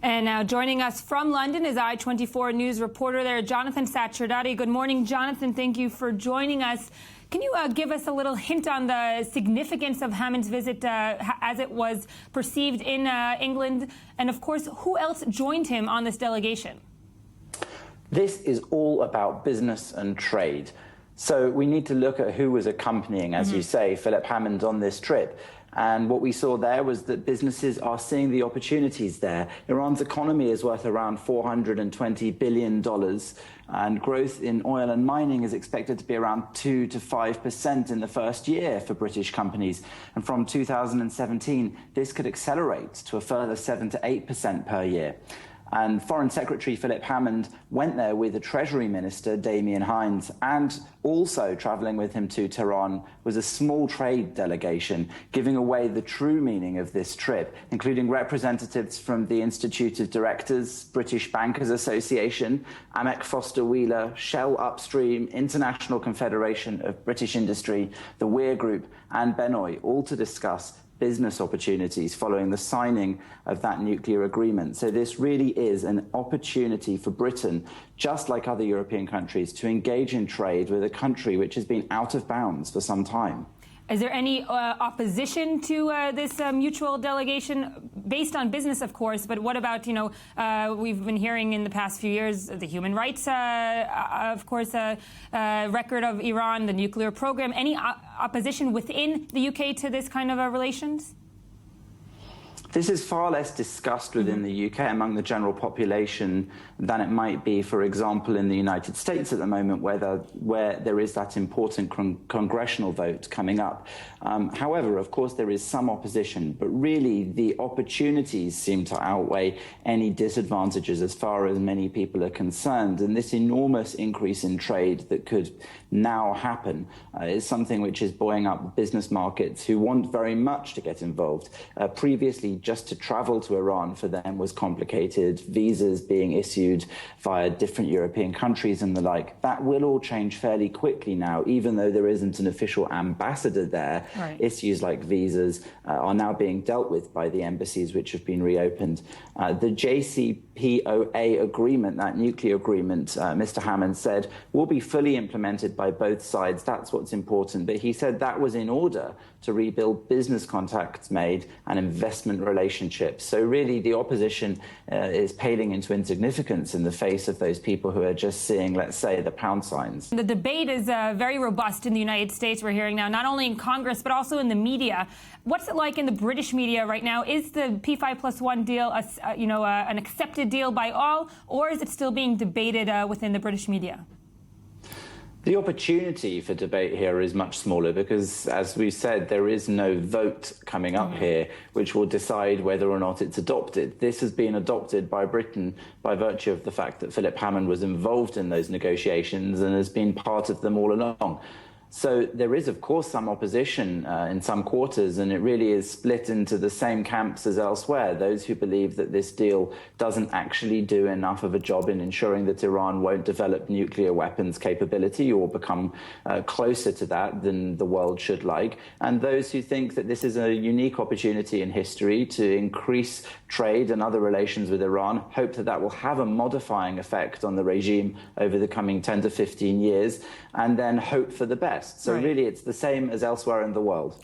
And now joining us from London is I-24 News reporter there, Jonathan Sacerdoti. Good morning, Jonathan. Thank you for joining us. Can you give us a little hint on the significance of Hammond's visit as it was perceived in England? And, of course, who else joined him on this delegation? This is all about business and trade. So we need to look at who was accompanying, as you say, Philip Hammond on this trip. And what we saw there was that businesses are seeing the opportunities there. Iran's economy is worth around $420 billion, and growth in oil and mining is expected to be around 2 to 5% in the first year for British companies. And from 2017, this could accelerate to a further 7 to 8% per year. And Foreign Secretary Philip Hammond went there with the Treasury Minister, Damien Hines, and also travelling with him to Tehran was a small trade delegation, giving away the true meaning of this trip, including representatives from the Institute of Directors, British Bankers Association, Amek Foster Wheeler, Shell Upstream, International Confederation of British Industry, the Weir Group, and Benoy, all to discuss business opportunities following the signing of that nuclear agreement. So this really is an opportunity for Britain, just like other European countries, to engage in trade with a country which has been out of bounds for some time. Is there any opposition to this mutual delegation based on business, of course? But what about, we've been hearing in the past few years the human rights, of course, record of Iran, the nuclear program. Any opposition within the UK to this kind of relations? This is far less discussed within the UK among the general population than it might be, for example, in the United States at the moment, where there is that important congressional vote coming up. However, of course, there is some opposition, but really the opportunities seem to outweigh any disadvantages as far as many people are concerned. And this enormous increase in trade that could now happen is something which is buoying up business markets who want very much to get involved. Previously, just to travel to Iran for them was complicated, visas being issued via different European countries and the like. That will all change fairly quickly now, even though there isn't an official ambassador there. Right. Issues like visas are now being dealt with by the embassies which have been reopened. The JCPOA agreement, that nuclear agreement, Mr. Hammond said, will be fully implemented by both sides. That's what's important. But he said that was in order to rebuild business contacts made and investment relationships. So really the opposition is paling into insignificance in the face of those people who are just seeing, let's say, the pound signs. The debate is very robust in the United States, we're hearing now, not only in Congress, but also in the media. What's it like in the British media right now? Is the P5+1 deal an accepted deal by all, or is it still being debated within the British media? The opportunity for debate here is much smaller because, as we said, there is no vote coming up here which will decide whether or not it's adopted. This has been adopted by Britain by virtue of the fact that Philip Hammond was involved in those negotiations and has been part of them all along. So there is, of course, some opposition in some quarters, and it really is split into the same camps as elsewhere. Those who believe that this deal doesn't actually do enough of a job in ensuring that Iran won't develop nuclear weapons capability or become closer to that than the world should like, and those who think that this is a unique opportunity in history to increase trade and other relations with Iran, hope that that will have a modifying effect on the regime over the coming 10 to 15 years, and then hope for the best. So really, it's the same as elsewhere in the world.